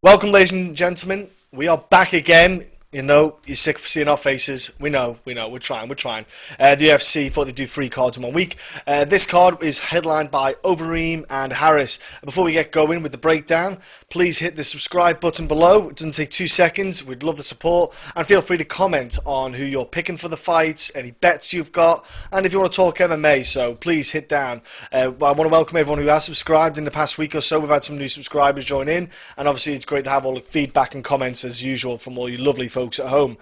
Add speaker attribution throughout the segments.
Speaker 1: Welcome, ladies and gentlemen. We are back again. You know, you're sick of seeing our faces. We know. We're trying. The UFC thought they'd do 3 cards in 1 week. This card is headlined by Overeem and Harris. Before we get going with the breakdown, please hit the subscribe button below. It doesn't take 2 seconds. We'd love the support. And feel free to comment on who you're picking for the fights, any bets you've got, and if you want to talk MMA, so please hit down. I want to welcome everyone who has subscribed in the past week or so. We've had some new subscribers join in, and obviously it's great to have all the feedback and comments as usual from all you lovely folks at home.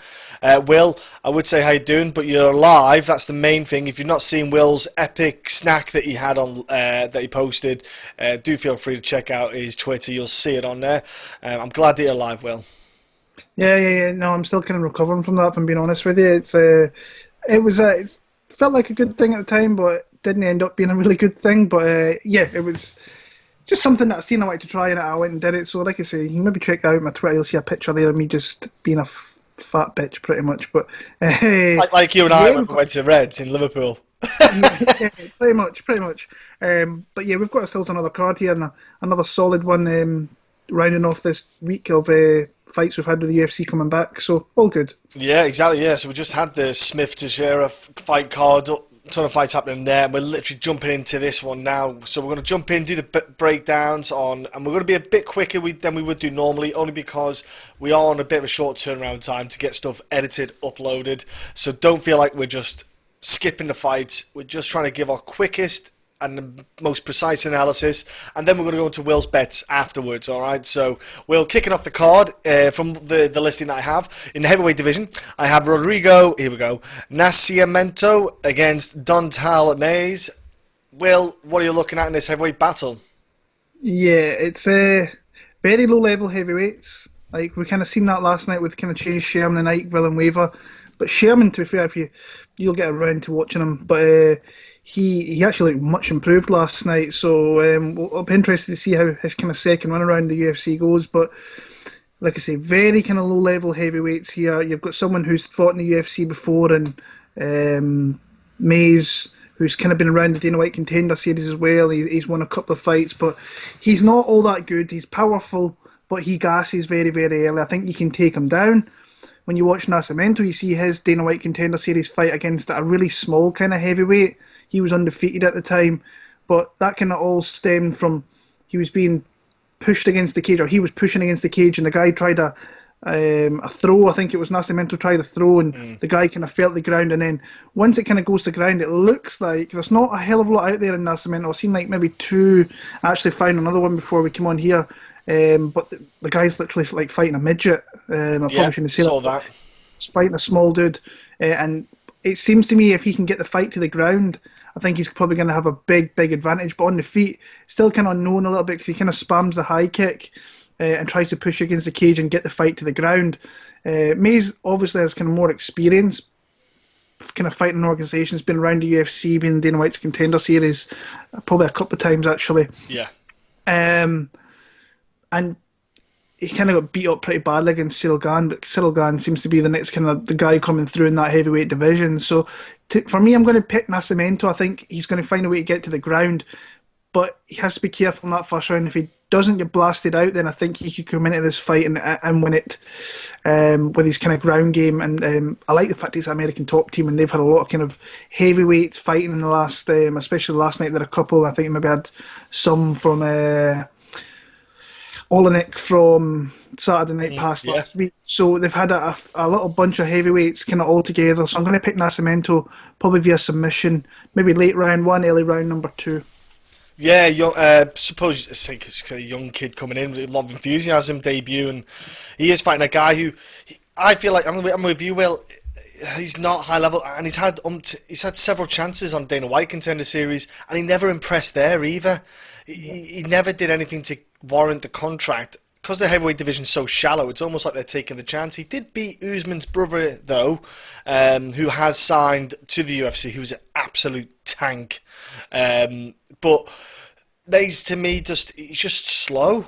Speaker 1: Will, I would say how you doing, but you're live. That's the main thing. If you've not seen Will's epic snack that he had on that he posted, do feel free to check out his Twitter. You'll see it on there. I'm glad that you're live, Will.
Speaker 2: Yeah. No, I'm still kind of recovering from that. If I'm being honest with you, it felt like a good thing at the time, but it didn't end up being a really good thing. But it was just something that I seen I wanted to try, and I went and did it. So, like I say, you can maybe check that out on my Twitter. You'll see a picture there of me just being a fat bitch, pretty much. But
Speaker 1: like you and I when we went to Reds in Liverpool.
Speaker 2: yeah, pretty much. But yeah, we've got ourselves another card here, and another solid one, rounding off this week of fights we've had with the UFC coming back. So all good.
Speaker 1: Yeah, exactly. Yeah, so we just had the Smith Teixeira fight card. Ton of fights happening there, and we're literally jumping into this one now. So we're going to jump in, do the breakdowns on, and we're going to be a bit quicker than we would do normally, only because we are on a bit of a short turnaround time to get stuff edited, uploaded. So don't feel like we're just skipping the fights. We're just trying to give our quickest and the most precise analysis, and then we're going to go into Will's bets afterwards, alright? So, Will, kicking off the card from the listing that I have. In the heavyweight division, I have Rodrigo, here we go, Nascimento against Untitled. Will, what are you looking at in this heavyweight battle?
Speaker 2: Yeah, it's very low-level heavyweights. Like, we kind of seen that last night with kind of Chase Sherman and Ike Villanueva. But Sherman, to be fair, you'll get around to watching him, but he actually looked much improved last night, so I'll be interested to see how his kind of second run around the UFC goes. But like I say, very kind of low level heavyweights here. You've got someone who's fought in the UFC before, and Mays, who's kind of been around the Dana White Contender Series as well. He's won a couple of fights, but he's not all that good. He's powerful, but he gasses very, very early. I think you can take him down. When you watch Nascimento, you see his Dana White Contender Series fight against a really small kind of heavyweight. He was undefeated at the time, but that kind of all stemmed from he was being pushed against the cage, or he was pushing against the cage, and the guy tried a throw. I think it was Nascimento tried a throw, and the guy kind of felt the ground, and then once it kind of goes to ground, it looks like there's not a hell of a lot out there in Nascimento. I've seen like maybe 2. I actually found another one before we came on here. But the guy's literally like fighting a midget. I probably shouldn't say that. He's fighting a small dude, and it seems to me if he can get the fight to the ground, I think he's probably going to have a big advantage. But on the feet, still kind of unknown a little bit because he kind of spams the high kick and tries to push against the cage and get the fight to the ground. Mays obviously has kind of more experience, kind of fighting organisations, been around the UFC, been in Dana White's Contender Series, probably a couple of times actually.
Speaker 1: Yeah.
Speaker 2: And he kind of got beat up pretty badly against Cyril Gane, but Cyril Gane seems to be the next kind of the guy coming through in that heavyweight division. So for me, I'm going to pick Nascimento. I think he's going to find a way to get to the ground, but he has to be careful in that first round. If he doesn't get blasted out, then I think he could come into this fight and win it with his kind of ground game. And I like the fact he's an American top team, and they've had a lot of kind of heavyweights fighting in the last, especially last night. There are a couple. I think maybe had some from Olenek from Saturday night past last week. So they've had a little bunch of heavyweights kind of all together. So I'm going to pick Nascimento probably via submission, maybe late round 1, early round number 2.
Speaker 1: Yeah, suppose it's a young kid coming in with a lot of enthusiasm, debut, and he is fighting a guy who I feel like I'm with you, Will. He's not high level, and he's had several chances on Dana White Contender Series, and he never impressed there either. He never did anything to warrant the contract. Because the heavyweight division's so shallow, it's almost like they're taking the chance. He did beat Usman's brother, though, who has signed to the UFC, who's an absolute tank. But Mays, to me, he's just slow.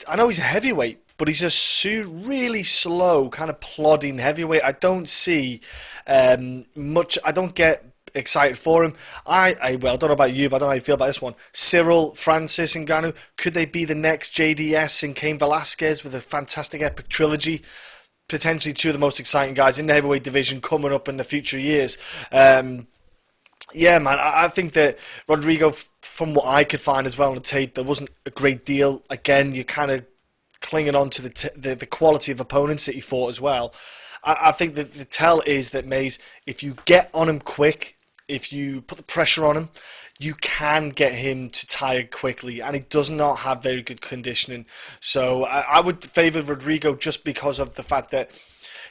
Speaker 1: I know he's a heavyweight, but he's just really slow, kind of plodding heavyweight. I don't see much. I don't get excited for him. I don't know about you, but I don't know how you feel about this one. Cyril, Francis, and Ngannou, could they be the next JDS and Cain Velasquez with a fantastic epic trilogy? Potentially two of the most exciting guys in the heavyweight division coming up in the future years. Yeah, man, I think that Rodrigo, from what I could find as well on the tape, there wasn't a great deal. Again, you're kind of clinging on to the quality of opponents that he fought as well. I think that the tell is that, Mays, if you get on him quick, if you put the pressure on him, you can get him to tire quickly, and he does not have very good conditioning. So I would favour Rodrigo just because of the fact that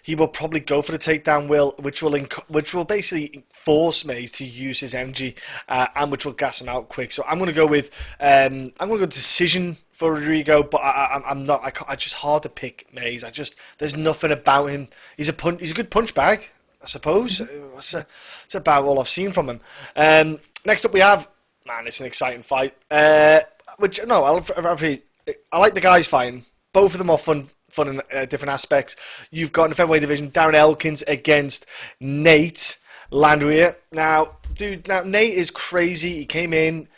Speaker 1: he will probably go for the takedown, which will basically force Mays to use his energy, and which will gas him out quick. So I'm going to go with decision for Rodrigo, but I'm not. I just hard to pick Mays. There's nothing about him. He's a good punch bag, I suppose. That's about all I've seen from him. Next up we have, man, it's an exciting fight. I like the guys fighting. Both of them are fun in different aspects. You've got in the featherweight division Darren Elkins against Nate Landwehr. Now, Nate is crazy. He came in,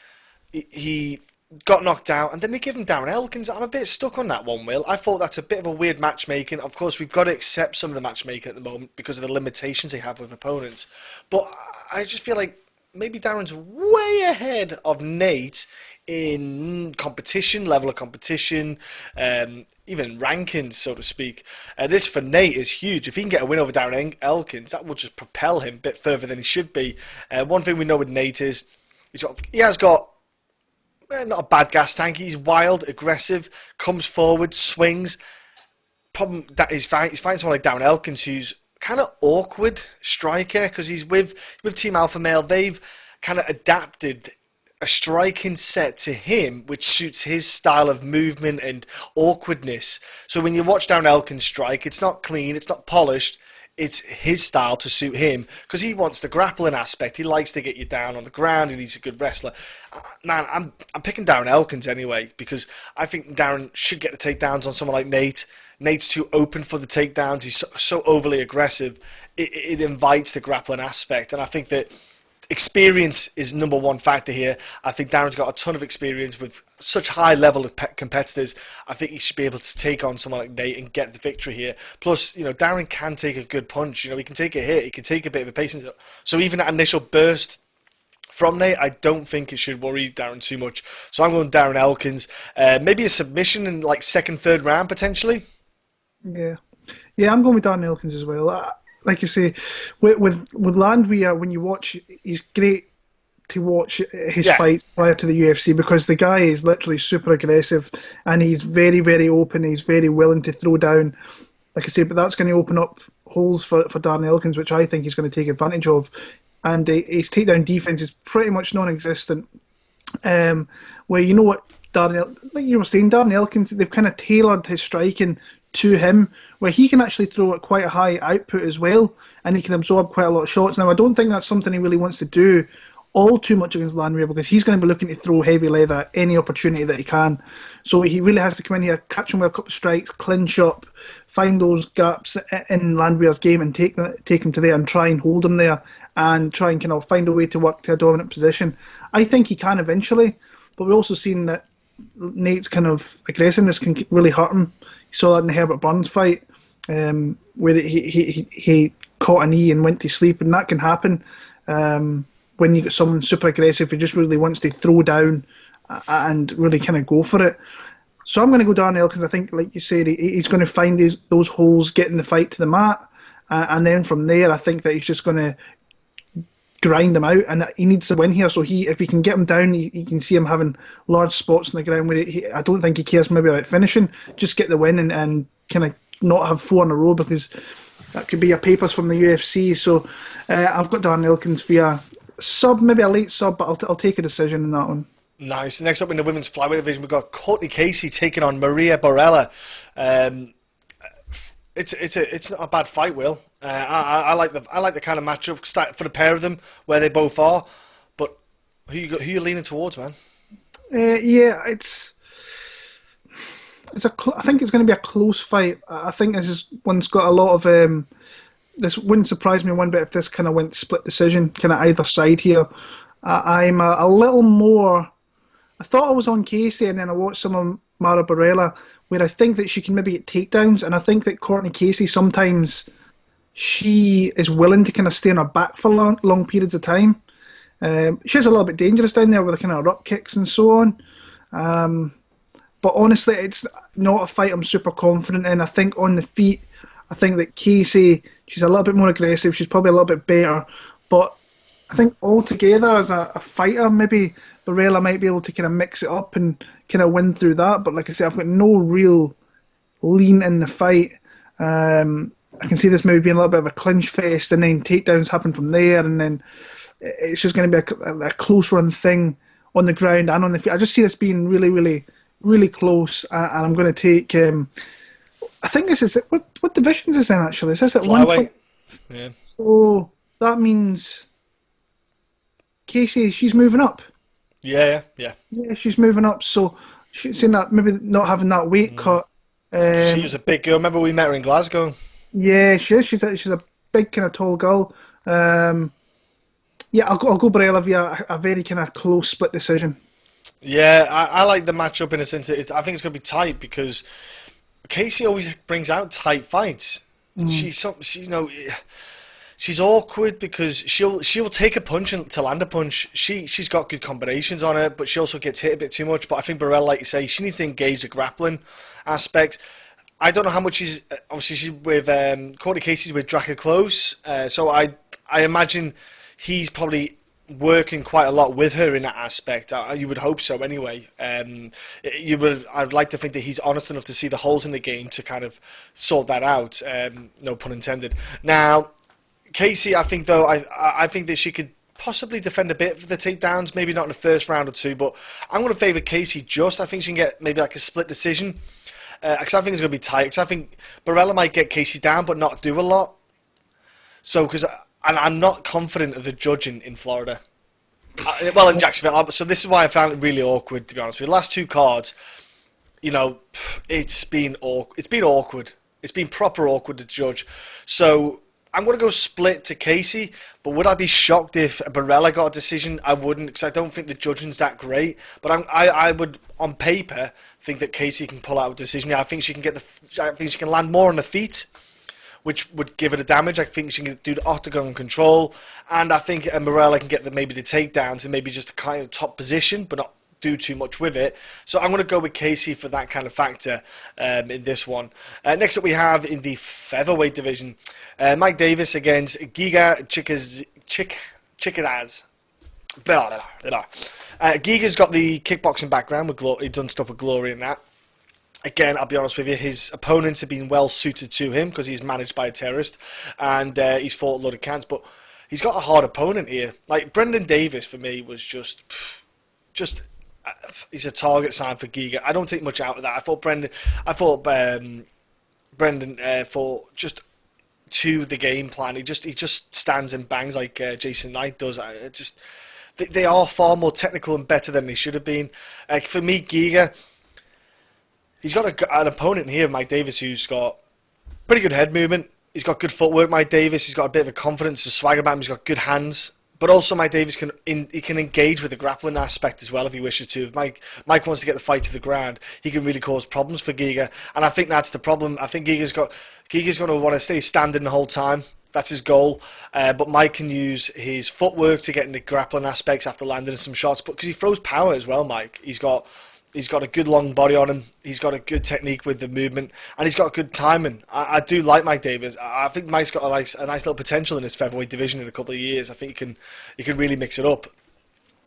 Speaker 1: he got knocked out, and then they give him Darren Elkins. I'm a bit stuck on that one, Will. I thought that's a bit of a weird matchmaking. Of course, we've got to accept some of the matchmaking at the moment because of the limitations they have with opponents. But I just feel like maybe Darren's way ahead of Nate in competition, level of competition, even rankings, so to speak. This for Nate is huge. If he can get a win over Darren Elkins, that will just propel him a bit further than he should be. One thing we know with Nate is he has got not a bad gas tank. He's wild, aggressive, comes forward, swings. Problem that he's fighting someone like Darren Elkins, who's kind of awkward striker because he's with Team Alpha Male. They've kind of adapted a striking set to him which suits his style of movement and awkwardness. So when you watch Darren Elkins strike, it's not clean, it's not polished. It's his style to suit him because he wants the grappling aspect. He likes to get you down on the ground, and he's a good wrestler. Man, I'm picking Darren Elkins anyway because I think Darren should get the takedowns on someone like Nate. Nate's too open for the takedowns. He's so overly aggressive. It invites the grappling aspect, and I think that experience is number one factor here. I think Darren's got a ton of experience with such high level of competitors. I think he should be able to take on someone like Nate and get the victory here. Plus, Darren can take a good punch. He can take a hit. He can take a bit of a pacing. So even that initial burst from Nate, I don't think it should worry Darren too much. So I'm going Darren Elkins. Maybe a submission in like second, third round potentially.
Speaker 2: Yeah, I'm going with Darren Elkins as well. Like you say, with Landwehr, when you watch, he's great to watch his fights prior to the UFC because the guy is literally super aggressive and he's very, very open. He's very willing to throw down, like I say, but that's going to open up holes for Darren Elkins, which I think he's going to take advantage of. And his takedown defense is pretty much non-existent. Where what, like you were saying, Darren Elkins, they've kind of tailored his striking to him, where he can actually throw at quite a high output as well, and he can absorb quite a lot of shots. Now, I don't think that's something he really wants to do all too much against Landwehr because he's going to be looking to throw heavy leather at any opportunity that he can. So he really has to come in here, catch him with a couple of strikes, clinch up, find those gaps in Landwehr's game and take him to there and try and hold him there and try and kind of find a way to work to a dominant position. I think he can eventually, but we've also seen that Nate's kind of aggressiveness can really hurt him. You saw that in the Herbert Burns fight, where he caught a knee and went to sleep, and that can happen when you get someone super aggressive who just really wants to throw down and really kind of go for it. So I'm going to go Darren Elkins. I think, like you said, he's going to find those holes, getting the fight to the mat, and then from there, I think that he's just going to grind him out, and he needs to win here. So if he can get him down, you can see him having large spots on the ground where I don't think he cares maybe about finishing. Just get the win and kind of not have 4 in a row because that could be your papers from the UFC. So I've got Darren Elkins via sub, maybe a late sub, but I'll take a decision in that one. Nice.
Speaker 1: Next up in the women's flyweight division, we've got Courtney Casey taking on Maria Borella. It's not a bad fight, Will. I like the kind of matchup for the pair of them where they both are. But who you leaning towards, man?
Speaker 2: Yeah, I think it's going to be a close fight. I think this is one's got a lot of this wouldn't surprise me one bit if this kind of went split decision, kind of either side here. I'm a little more. I thought I was on Casey, and then I watched some of Mara Borella, where I think that she can maybe get takedowns, and I think that Courtney Casey sometimes she is willing to kind of stay on her back for long periods of time. She's a little bit dangerous down there with the kind of up kicks and so on. But honestly, it's not a fight I'm super confident in. I think on the feet, I think that Casey, she's a little bit more aggressive. She's probably a little bit better. But I think altogether as a fighter, maybe Borella might be able to kind of mix it up and kind of win through that. But like I said, I've got no real lean in the fight. I can see this maybe being a little bit of a clinch fest, and then takedowns happen from there, and then it's just going to be a close run thing on the ground and on the feet. I just see this being really, really, really close, and I'm going to take. I think this is what divisions is in actually? Is this at
Speaker 1: flyweight? Yeah.
Speaker 2: So that means Casey, she's moving up.
Speaker 1: Yeah,
Speaker 2: she's moving up. So she's saying that maybe not having that weight cut.
Speaker 1: She was a big girl. Remember we met her in Glasgow?
Speaker 2: Yeah, she is. She's a big kind of tall girl. Yeah, I'll go Borella via a very kind of close split decision.
Speaker 1: Yeah, I like the matchup in a sense. I think it's going to be tight because Casey always brings out tight fights. She's awkward because she'll take a punch to land a punch. She's got good combinations on her, but she also gets hit a bit too much. But I think Borella, like you say, she needs to engage the grappling aspect. I don't know how much she's with Courtney Casey's with Drakkar Close, so I imagine he's probably working quite a lot with her in that aspect. You would hope so anyway. I'd like to think that he's honest enough to see the holes in the game to kind of sort that out. No pun intended. Now, Casey, I think though, I think that she could possibly defend a bit for the takedowns, maybe not in the first round or two, but I'm going to favour Casey just. I think she can get maybe like a split decision. Because I think it's going to be tight. Because I think Borella might get Casey down, but not do a lot. So, and I'm not confident of the judging in Florida. In Jacksonville. So this is why I found it really awkward, to be honest with you. The last two cards, it's been awkward. It's been proper awkward to judge. So I'm going to go split to Casey, but would I be shocked if Borella got a decision? I wouldn't, because I don't think the judging's that great. But I would, on paper, think that Casey can pull out a decision. Yeah, I think she can land more on the feet, which would give it a damage. I think she can do the octagon control, and I think Borella can get maybe the takedowns and maybe just a kind of top position, but not do too much with it. So I'm going to go with Casey for that kind of factor in this one. Next up we have in the featherweight division, Mike Davis against Giga Chikadze. Giga's got the kickboxing background. He's done stuff with Glory and that. Again, I'll be honest with you, his opponents have been well suited to him because he's managed by a terrorist and he's fought a lot of cans, but he's got a hard opponent here. Like Brendan Davis for me was just he's a target sign for Giga. I don't take much out of that. I thought Brendan fought just to the game plan. He just stands and bangs like Jason Knight does. They are far more technical and better than they should have been. For me, Giga, he's got an opponent here, Mike Davis, who's got pretty good head movement. He's got good footwork, Mike Davis. He's got a bit of a confidence, a swagger about him. He's got good hands. But also, Mike Davis can engage with the grappling aspect as well if he wishes to. If Mike wants to get the fight to the ground, he can really cause problems for Giga. And I think that's the problem. I think Giga's going to want to stay standing the whole time. That's his goal. But Mike can use his footwork to get in the grappling aspects after landing some shots. But because he throws power as well, Mike. He's got a good long body on him. He's got a good technique with the movement, and he's got good timing. I do like Mike Davis. I think Mike's got a nice little potential in his featherweight division in a couple of years. I think he can really mix it up.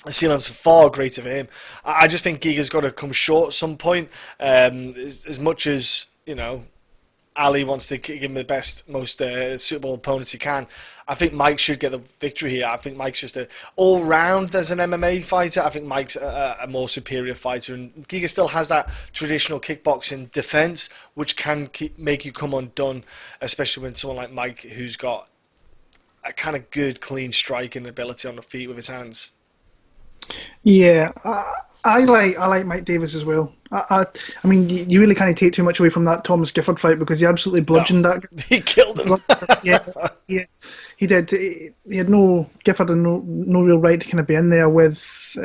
Speaker 1: The ceiling's far greater for him. I just think Giga's got to come short at some point. As much as Ali wants to give him the best, most suitable opponents he can, I think Mike should get the victory here. I think Mike's just all-round as an MMA fighter. I think Mike's a more superior fighter. And Giga still has that traditional kickboxing defense, which can make you come undone, especially when someone like Mike, who's got a kind of good, clean striking ability on the feet with his hands.
Speaker 2: Yeah, I like Mike Davis as well. I mean, you really can't take too much away from that Thomas Gifford fight because he absolutely bludgeoned that guy.
Speaker 1: He killed him.
Speaker 2: Yeah, he did. He had no Gifford and no real right to kind of be in there with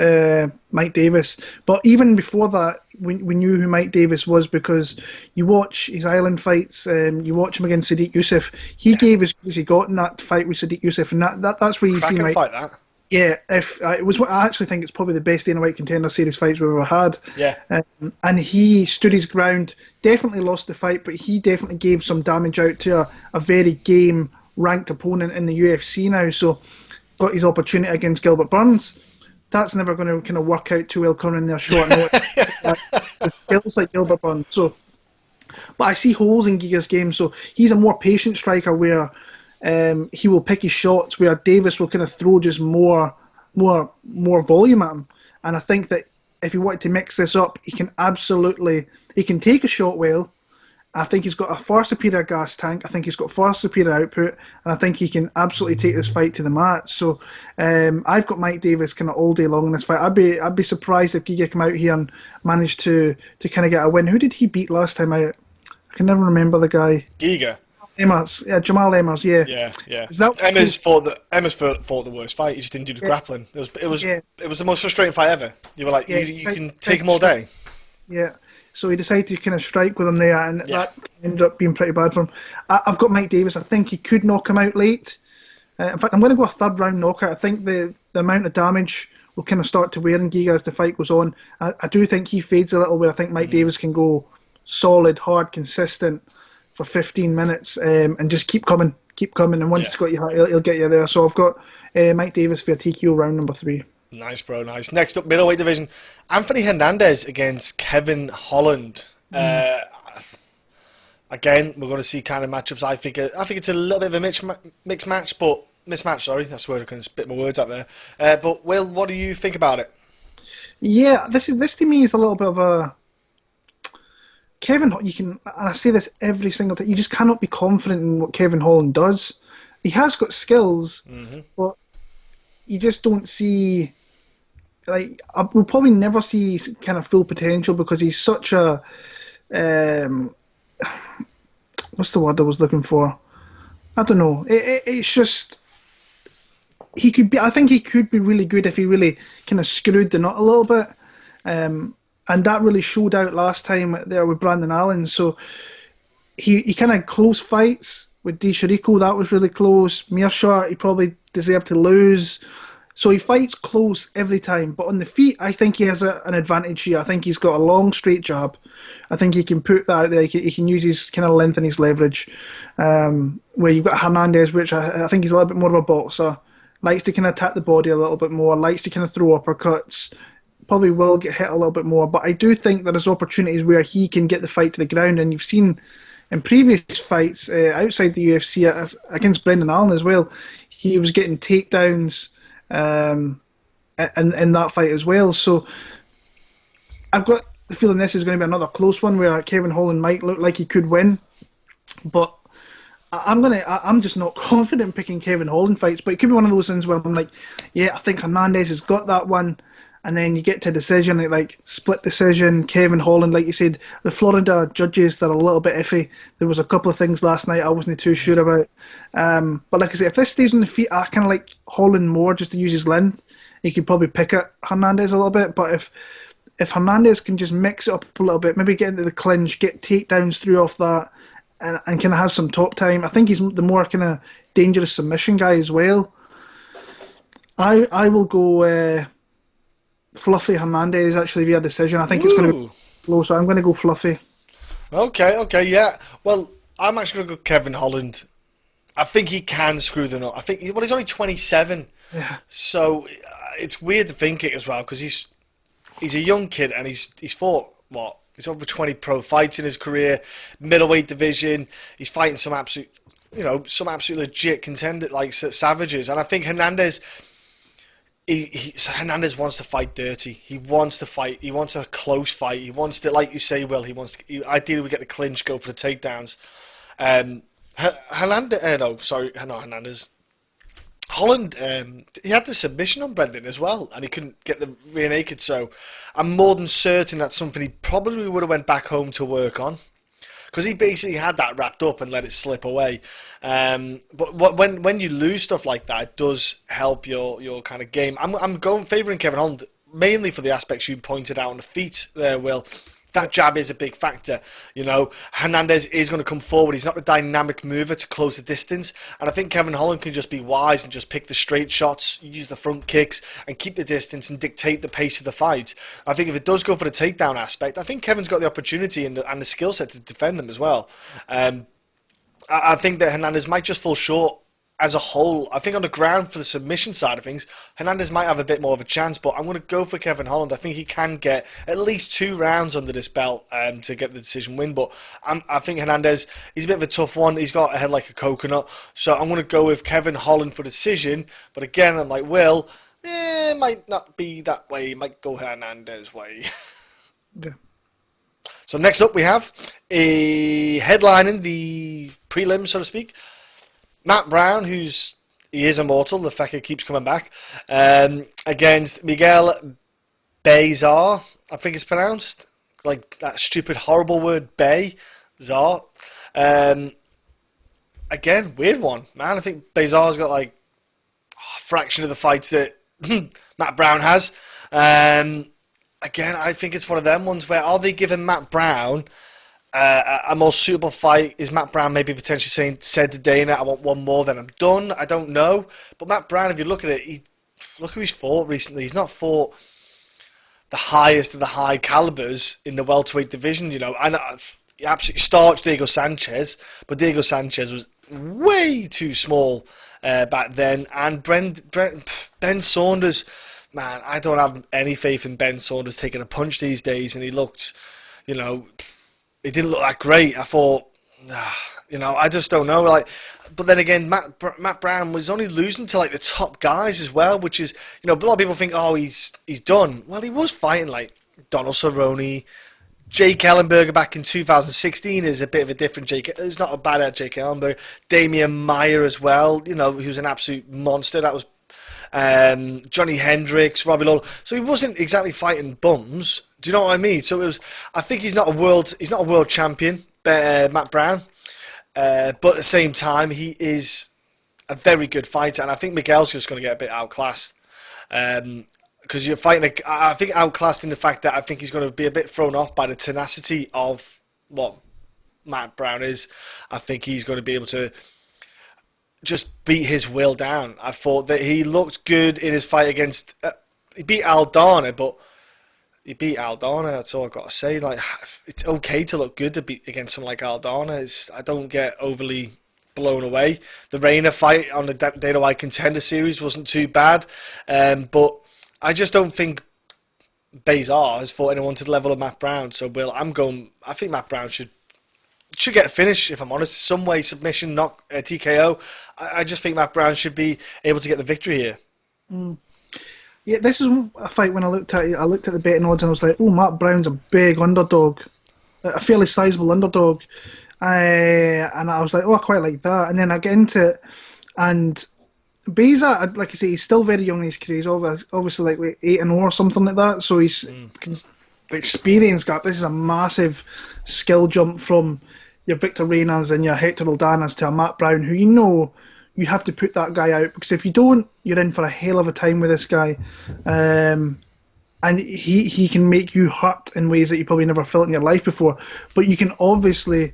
Speaker 2: Mike Davis. But even before that, we knew who Mike Davis was because you watch his island fights. You watch him against Sadiq Youssef. He gave as good as he got in that fight with Sadiq Youssef, and that's where you see Mike.
Speaker 1: Fight that.
Speaker 2: Yeah, it was. I actually think it's probably the best Dana White Contender Series fights we've ever had.
Speaker 1: Yeah.
Speaker 2: And he stood his ground. Definitely lost the fight, but he definitely gave some damage out to a very game ranked opponent in the UFC now. So got his opportunity against Gilbert Burns. That's never going to kind of work out too well coming in there short notice. With skills like Gilbert Burns. So, but I see holes in Giga's game. So he's a more patient striker where. He will pick his shots where Davis will kind of throw just more volume at him. And I think that if he wanted to mix this up, he can take a shot well. I think he's got a far superior gas tank. I think he's got far superior output. And I think he can absolutely take this fight to the mat. So I've got Mike Davis kind of all day long in this fight. I'd be surprised if Giga come out here and managed to kind of get a win. Who did he beat last time out? I can never remember the guy.
Speaker 1: Giga.
Speaker 2: Jamal Emmers, yeah.
Speaker 1: Yeah.
Speaker 2: That
Speaker 1: Emmers fought the worst fight. He just didn't do the grappling. It was the most frustrating fight ever. You were like, you can take him all day.
Speaker 2: Yeah. So he decided to kind of strike with him there, and that ended up being pretty bad for him. I've got Mike Davis. I think he could knock him out late. In fact, I'm going to go a third round knockout. I think the amount of damage will kind of start to wear in Giga as the fight goes on. I do think he fades a little, where I think Mike Davis can go solid, hard, consistent for 15 minutes and just keep coming. And once he's got you, he'll get you there. So I've got Mike Davis for TKO round number 3.
Speaker 1: Nice, bro, nice. Next up, middleweight division. Anthony Hernandez against Kevin Holland. Again, we're going to see kind of matchups. I think it's a little bit of a mixed match, but mismatch, sorry. That's the word I can spit my words out there. But, Will, what do you think about it?
Speaker 2: Yeah, this to me is a little bit of a... Kevin, you can, and I say this every single time, you just cannot be confident in what Kevin Holland does. He has got skills, but you just don't see, we'll probably never see kind of full potential because he's such a, what's the word I was looking for? I don't know. It's just, I think he could be really good if he really kind of screwed the nut a little bit. And that really showed out last time there with Brandon Allen. So he kind of close fights with D. Shiriko. That was really close. Mearshart, he probably deserved to lose. So he fights close every time. But on the feet, I think he has an advantage here. I think he's got a long, straight jab. I think he can put that out there. He can use his kind of length and his leverage. Where you've got Hernandez, which I think he's a little bit more of a boxer. Likes to kind of attack the body a little bit more. Likes to kind of throw uppercuts. Probably will get hit a little bit more, but I do think there is opportunities where he can get the fight to the ground, and you've seen in previous fights outside the UFC against Brendan Allen as well, he was getting takedowns in that fight as well. So I've got the feeling this is going to be another close one where Kevin Holland might look like he could win, but I'm just not confident picking Kevin Holland fights. But it could be one of those things where I'm like, yeah, I think Hernandez has got that one. And then you get to decision, like split decision, Kevin Holland, like you said, the Florida judges, they're a little bit iffy. There was a couple of things last night I wasn't too sure about. But like I said, if this stays on the feet, I kind of like Holland more just to use his length. He could probably pick at Hernandez a little bit. But if Hernandez can just mix it up a little bit, maybe get into the clinch, get takedowns through off that, and kind of have some top time, I think he's the more kind of dangerous submission guy as well. I will go... Fluffy Hernandez actually via decision. I think it's going to be close, so I'm going to go Fluffy.
Speaker 1: Okay, yeah. Well, I'm actually going to go Kevin Holland. I think he can screw the nut. I think, he's only 27, so it's weird to think it as well because he's a young kid and he's fought what? He's over 20 pro fights in his career, middleweight division. He's fighting some absolute legit contender like savages, and I think Hernandez. Hernandez wants to fight dirty. He wants to fight. He wants a close fight. He wants to, like you say, Will. Ideally, we get the clinch, go for the takedowns. Hernandez. Holland, he had the submission on Brendan as well, and he couldn't get the rear naked. So I'm more than certain that's something he probably would have went back home to work on, because he basically had that wrapped up and let it slip away. But when you lose stuff like that, it does help your kind of game. I'm going favouring Kevin Holland mainly for the aspects you pointed out on the feet there, Will. That jab is a big factor. Hernandez is going to come forward. He's not a dynamic mover to close the distance. And I think Kevin Holland can just be wise and just pick the straight shots, use the front kicks, and keep the distance and dictate the pace of the fight. I think if it does go for the takedown aspect, I think Kevin's got the opportunity and the skill set to defend them as well. I think that Hernandez might just fall short as a whole. I think on the ground for the submission side of things, Hernandez might have a bit more of a chance, but I'm going to go for Kevin Holland. I think he can get at least 2 rounds under this belt to get the decision win, but I think Hernandez, he's a bit of a tough one. He's got a head like a coconut, so I'm going to go with Kevin Holland for decision, but again, I'm like, Will, it might not be that way. He might go Hernandez way.
Speaker 2: Yeah.
Speaker 1: So next up we have a headlining the prelims, so to speak, Matt Brown, he is immortal, the fecker keeps coming back, against Miguel Baeza, I think it's pronounced, like that stupid horrible word, Baeza. Again, weird one, man. I think Baeza's got like a fraction of the fights that Matt Brown has. Again, I think it's one of them ones where, are they giving Matt Brown a more suitable fight? Is Matt Brown maybe potentially said to Dana, I want one more, then I'm done? I don't know. But Matt Brown, if you look at it, look who he's fought recently. He's not fought the highest of the high calibers in the welterweight division, And he absolutely starched Diego Sanchez, but Diego Sanchez was way too small back then. And Ben Saunders, man, I don't have any faith in Ben Saunders taking a punch these days, and he looked, it didn't look that great. I thought, I just don't know. But then again, Matt Brown was only losing to like the top guys as well, which is, a lot of people think, oh, he's done. Well, he was fighting like Donald Cerrone, Jake Ellenberger back in 2016 is a bit of a different Jake. It's not a bad Jake Ellenberger. Damian Maia as well, he was an absolute monster. That was Johnny Hendricks, Robbie Lawler. So he wasn't exactly fighting bums. Do you know what I mean? So I think he's not a world champion, Matt Brown. But at the same time, he is a very good fighter, and I think Miguel's just going to get a bit outclassed. Because you're fighting, I think outclassed in the fact that I think he's going to be a bit thrown off by the tenacity of what Matt Brown is. I think he's going to be able to just beat his will down. I thought that he looked good in his fight against. He beat Aldana, but he beat Aldana. That's all I've got to say. Like, it's okay to look good to beat against someone like Aldana. I don't get overly blown away. The Reina fight on the Dana White Contender Series wasn't too bad, but I just don't think Baeza has fought anyone to the level of Matt Brown. So, I think Matt Brown should get a finish, if I'm honest. Some way, submission, knock, TKO. I just think Matt Brown should be able to get the victory here.
Speaker 2: Yeah, this is a fight when I looked at it. I looked at the betting odds and I was like, oh, Matt Brown's a big underdog, a fairly sizable underdog. And I was like, oh, I quite like that. And then I get into it, and Baeza, like I say, he's still very young in his career. He's obviously like 8-0 or something like that. So he's the experience gap. This is a massive skill jump from your Victor Reynas and your Hector Aldanas to a Matt Brown, who you have to put that guy out, because if you don't, you're in for a hell of a time with this guy. And he can make you hurt in ways that you probably never felt in your life before. But you can obviously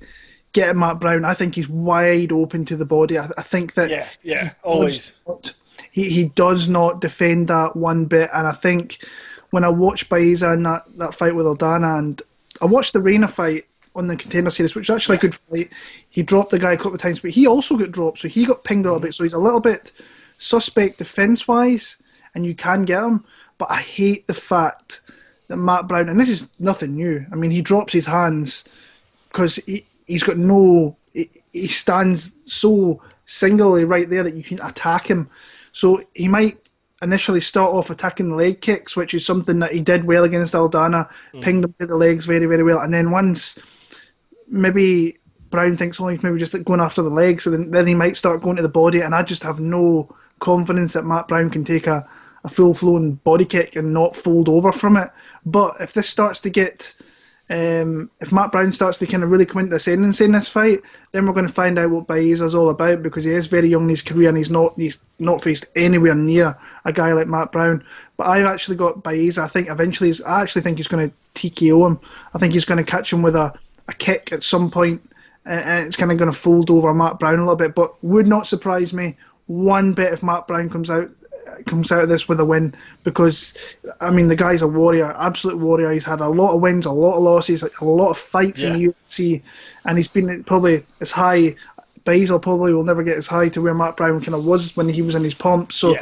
Speaker 2: get at Matt Brown. I think he's wide open to the body. I think that
Speaker 1: always
Speaker 2: he does not defend that one bit. And I think when I watched Baeza in that fight with Aldana, and I watched the Reina fight on the Contender Series, which is actually a good fight. He dropped the guy a couple of times, but he also got dropped, so he got pinged a little bit. So he's a little bit suspect defense-wise, and you can get him. But I hate the fact that Matt Brown, and this is nothing new, I mean, he drops his hands because he's got he stands so singly right there that you can attack him. So he might initially start off attacking the leg kicks, which is something that he did well against Aldana, pinged him to the legs very, very well. And then once maybe Brown thinks, he's maybe just going after the legs, so then he might start going to the body, and I just have no confidence that Matt Brown can take a full-flown body kick and not fold over from it. But if this starts to get... if Matt Brown starts to kind of really come into the ascendancy in this fight, then we're going to find out what Baeza's all about, because he is very young in his career and he's not faced anywhere near a guy like Matt Brown. But I've actually got Baeza. I think eventually, I actually think he's going to TKO him. I think he's going to catch him with a kick at some point, and it's kind of going to fold over Matt Brown a little bit. But would not surprise me one bit if Matt Brown comes out of this with a win, because I mean the guy's a warrior, absolute warrior. He's had a lot of wins, a lot of losses, a lot of fights in the UFC, and he's been probably as high. Baeza probably will never get as high to where Matt Brown kind of was when he was in his pomp. So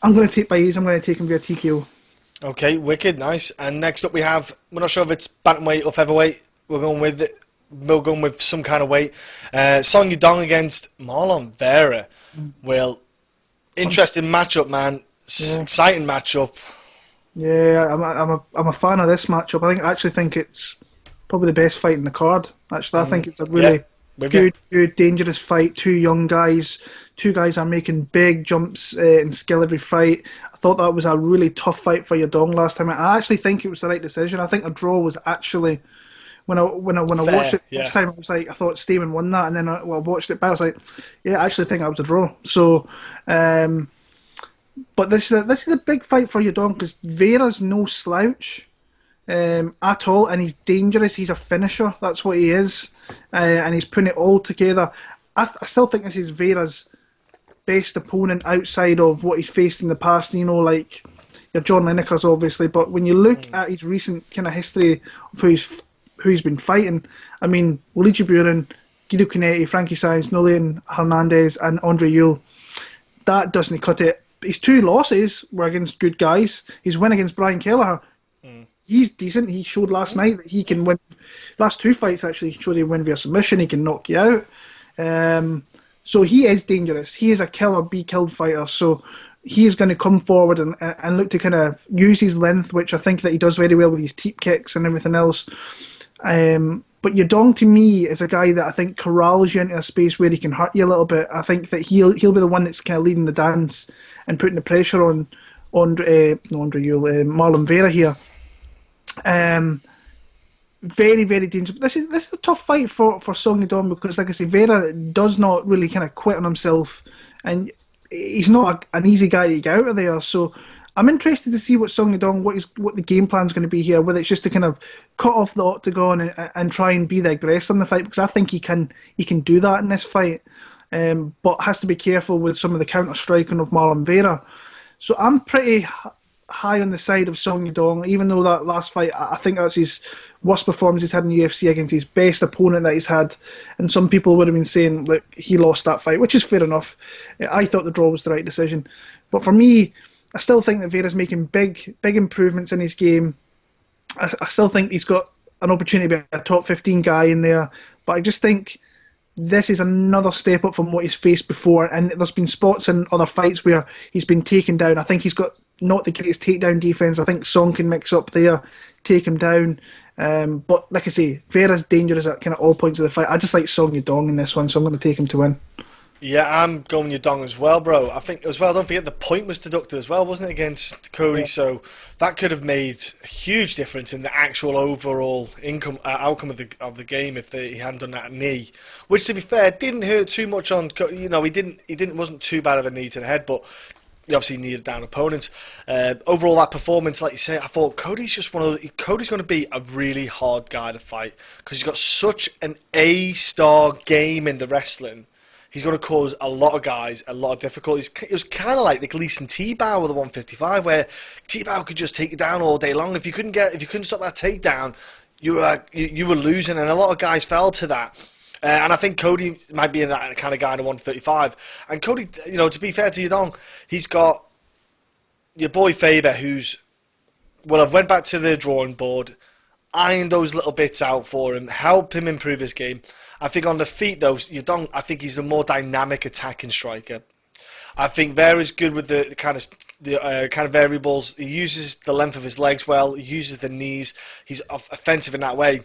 Speaker 2: I'm going to take Baeza. I'm going to take him via TKO.
Speaker 1: Okay, wicked, nice. And next up we have, we're not sure if it's bantamweight or featherweight. We're going with some kind of weight. Song Yadong against Marlon Vera. Well, interesting matchup, man. Exciting matchup.
Speaker 2: Yeah, I'm a fan of this matchup. I actually think it's probably the best fight in the card. Actually, I think it's a really good, dangerous fight. Two young guys. Two guys are making big jumps in skill every fight. I thought that was a really tough fight for Yadong last time. I actually think it was the right decision. I think a draw was actually... When I watched it this time, I was like, I thought Stamen won that, and then I watched it back. I was like, yeah, I actually think that was a draw. So, but this is a big fight for Yadong, because Vera's no slouch at all, and he's dangerous. He's a finisher. That's what he is, and he's putting it all together. I still think this is Vera's best opponent outside of what he's faced in the past. You know, like your John Lineker's obviously, but when you look at his recent kind of history of who he's been fighting, I mean, Luigi Buren, Guido Canetti, Frankie Saenz, Nolian Hernandez, and Andre Ewell. That doesn't cut it. His two losses were against good guys. His win against Brian Kelleher, he's decent. He showed last night that he can win. Last two fights, actually, he showed he win via submission. He can knock you out. So he is dangerous. He is a kill or be killed fighter. So he is going to come forward and look to kind of use his length, which I think that he does very well with his teep kicks and everything else. But Yadong, to me, is a guy that I think corrals you into a space where he can hurt you a little bit. I think that he'll be the one that's kind of leading the dance and putting the pressure on Marlon Vera here. Very, very dangerous. This is a tough fight for Song Yadong, because, like I say, Vera does not really kind of quit on himself, and he's not an easy guy to get out of there. So I'm interested to see what Song Yadong, what the game plan's going to be here, whether it's just to kind of cut off the octagon and try and be the aggressor in the fight, because I think he can do that in this fight, but has to be careful with some of the counter striking of Marlon Vera. So I'm pretty high on the side of Song Yadong, even though that last fight, I think that's his worst performance he's had in the UFC against his best opponent that he's had, and some people would have been saying, look, he lost that fight, which is fair enough. I thought the draw was the right decision, but for me, I still think that Vera's making big improvements in his game. I still think he's got an opportunity to be a top 15 guy in there, but I just think this is another step up from what he's faced before, and there's been spots in other fights where he's been taken down. I think he's got not the greatest takedown defense. I think Song can mix up there, take him down. But like I say, Vera's dangerous at kind of all points of the fight. I just like Song Yadong in this one, so I'm going to take him to win.
Speaker 1: Yeah, I'm going Yadong as well, bro. I think as well, don't forget the point was deducted as well, wasn't it, against Cody? Yeah. So that could have made a huge difference in the actual overall outcome of the game if he hadn't done that knee. Which, to be fair, didn't hurt too much on. You know, he wasn't too bad of a knee to the head, but he obviously needed down opponents. Overall, that performance, like you say, I thought Cody's going to be a really hard guy to fight, because he's got such an A-star game in the wrestling. He's going to cause a lot of guys a lot of difficulties. It was kind of like the Gleason T-Bow with the 155, where T-Bow could just take you down all day long. If you couldn't stop that takedown, you were losing, and a lot of guys fell to that. And I think Cody might be in that kind of guy in the 135. And Cody, you know, to be fair to Yadong, he's got your boy Faber, I've went back to the drawing board, ironed those little bits out for him, help him improve his game. I think on the feet, though, I think he's a more dynamic attacking striker. I think Vera's good with the kind of variables. He uses the length of his legs well. He uses the knees. He's offensive in that way.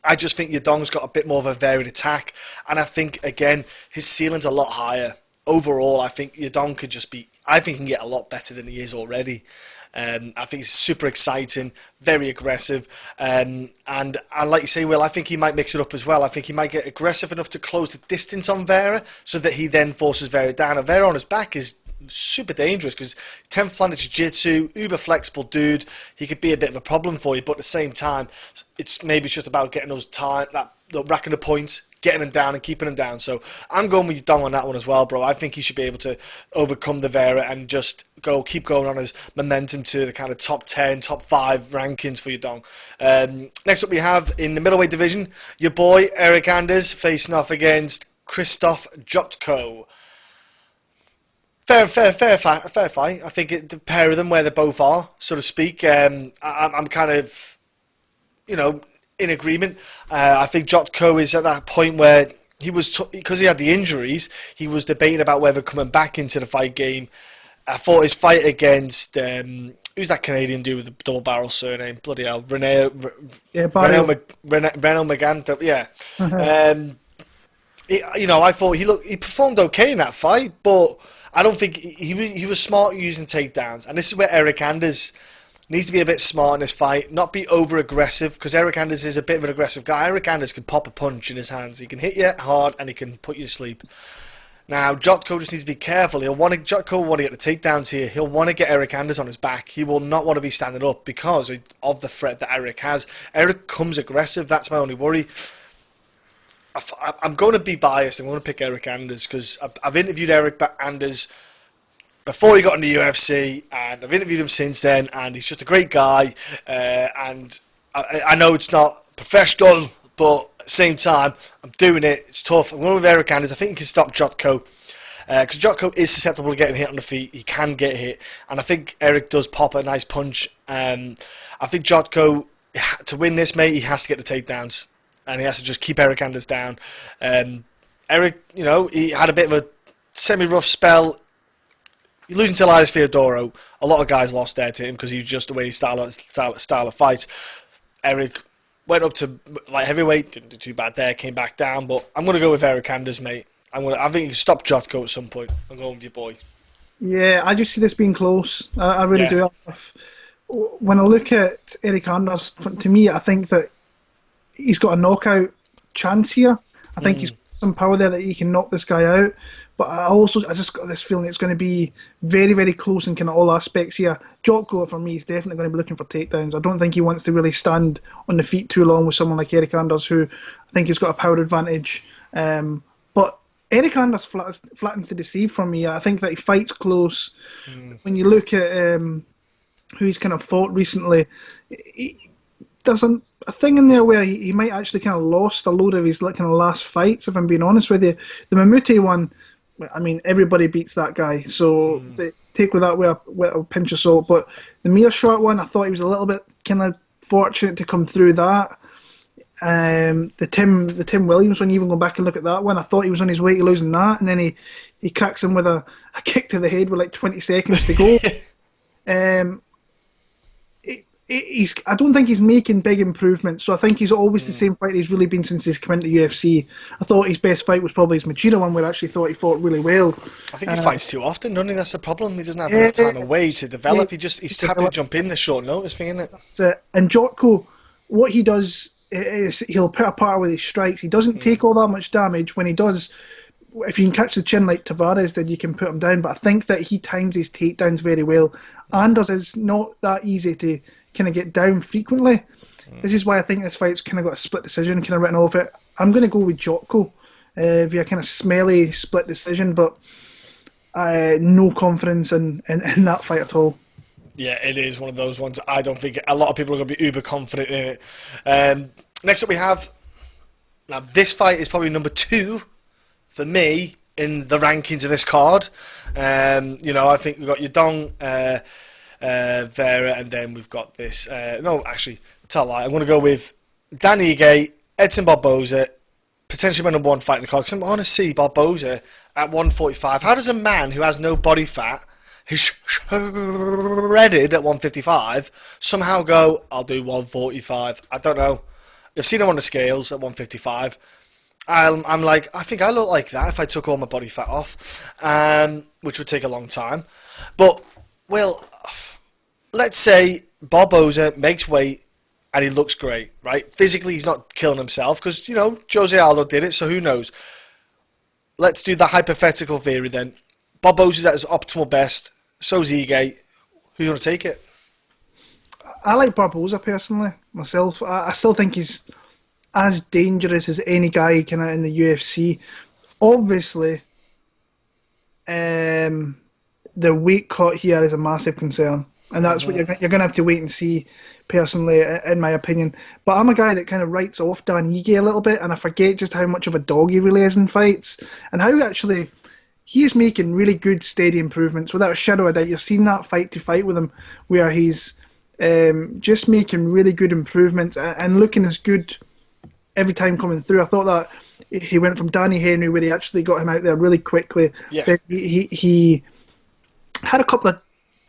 Speaker 1: I just think Yadong's got a bit more of a varied attack, and I think, again, his ceiling's a lot higher. overall, I think Yadong could just be... I think he can get a lot better than he is already. I think he's super exciting, very aggressive, and like you say, Will, I think he might mix it up as well. I think he might get aggressive enough to close the distance on Vera, so that he then forces Vera down. And Vera on his back is super dangerous because 10th planet jiu-jitsu, uber flexible dude. He could be a bit of a problem for you, but at the same time, it's just about getting those racking the points, getting him down and keeping him down. So I'm going with Yadong on that one as well, bro. I think he should be able to overcome the Vera and just keep going on his momentum to the kind of top 10, top 5 rankings for Yadong. Next up we have in the middleweight division, your boy Eryk Hernandez facing off against Krzysztof Jotko. Fair fight. I think the pair of them, where they both are, so to speak. I'm kind of, in agreement. I think Jotko is at that point where he was, because he had the injuries, he was debating about whether coming back into the fight game. I thought his fight against, who's that Canadian dude with the double barrel surname? Bloody hell, Renault Megant, yeah. I thought he performed okay in that fight, but I don't think he was smart using takedowns. And this is where Eryk Hernandez needs to be a bit smart in this fight, not be over-aggressive, because Eryk Hernandez is a bit of an aggressive guy. Eryk Hernandez can pop a punch in his hands. He can hit you hard, and he can put you to sleep. Now, Jotko just needs to be careful. Jotko will want to get the takedowns here. He'll want to get Eryk Hernandez on his back. He will not want to be standing up because of the threat that Eryk has. Eryk comes aggressive. That's my only worry. I'm going to be biased. I'm going to pick Eryk Hernandez because I've interviewed Eryk Hernandez before he got in the UFC, and I've interviewed him since then, and he's just a great guy. And I know it's not professional, but at the same time, I'm doing it. It's tough. I'm going with Eryk Hernandez. I think he can stop Jotko, because Jotko is susceptible to getting hit on the feet. He can get hit, and I think Eryk does pop a nice punch. I think Jotko, to win this, mate, he has to get the takedowns, and he has to just keep Eryk Hernandez down. Eryk, he had a bit of a semi-rough spell. You're losing to Elias Theodoro. A lot of guys lost there to him because he was just the way he style of fight. Eryk went up to light heavyweight, didn't do too bad there, came back down. But I'm going to go with Eryk Hernandez, mate. I think he can stop Jotko at some point. I'm going with your boy.
Speaker 2: Yeah, I just see this being close. I really do. When I look at Eryk Hernandez, to me, I think that he's got a knockout chance here. I think he's got some power there that he can knock this guy out. But I just got this feeling it's going to be very, very close in kind of all aspects here. Jotko, for me, is definitely going to be looking for takedowns. I don't think he wants to really stand on the feet too long with someone like Eryk Hernandez, who I think has got a power advantage. But Eryk Hernandez flattens to deceive for me. I think that he fights close. When you look at who he's kind of fought recently, there's a thing in there where he might actually kind of lost a load of his kind of last fights, if I'm being honest with you. The Mamute one, I mean, everybody beats that guy, so take with that with a pinch of salt. But the Mearshart one, I thought he was a little bit kind of fortunate to come through that. The Tim Williams one, even go back and look at that one, I thought he was on his way to losing that, and then he cracks him with a kick to the head with like 20 seconds to go. I don't think he's making big improvements, so I think he's always the same fight he's really been since he's come into the UFC. I thought his best fight was probably his Machida one, where I actually thought he fought really well.
Speaker 1: I think he fights too often, doesn't he? That's the problem. He doesn't have enough time away to develop. He's happy to jump in the short notice thing, isn't it?
Speaker 2: And Jotko, what he does is he'll put a power with his strikes. He doesn't take all that much damage. When he does, if you can catch the chin like Tavares did, you can put him down. But I think that he times his takedowns very well. Anders is not that easy to kind of get down frequently. This is why I think this fight's kind of got a split decision kind of written off it. I'm going to go with Jotko via kind of smelly split decision, but no confidence in that fight at all.
Speaker 1: Yeah, it is one of those ones. I don't think a lot of people are going to be uber confident in it. Next up we have, now this fight is probably number 2 for me in the rankings of this card. I think we've got Yadong, Vera, and then we've got this. No, actually, tell a lie. I'm going to go with Dan Ige, Edson Barboza, potentially my number 1 fight in the card. Because I want to see Barboza at 145. How does a man who has no body fat, who's shredded at 155, somehow go, I'll do 145? I don't know. I've seen him on the scales at 155. I'm like, I think I look like that if I took all my body fat off, which would take a long time. But, well, let's say Barboza makes weight and he looks great, right? Physically, he's not killing himself because, Jose Aldo did it, so who knows? Let's do the hypothetical theory then. Barboza's at his optimal best, so's Ige. Who's going to take it?
Speaker 2: I like Barboza personally, myself. I still think he's as dangerous as any guy kind of in the UFC. Obviously, the weight cut here is a massive concern, and that's what you're going to have to wait and see, personally, in my opinion. But I'm a guy that kind of writes off Dan Ige a little bit, and I forget just how much of a dog he really is in fights, and how actually he is making really good, steady improvements. Without a shadow of a doubt, you've seen that fight to fight with him, where he's just making really good improvements and looking as good every time coming through. I thought that he went from Danny Henry, where he actually got him out there really quickly.
Speaker 1: Yeah.
Speaker 2: He had a couple of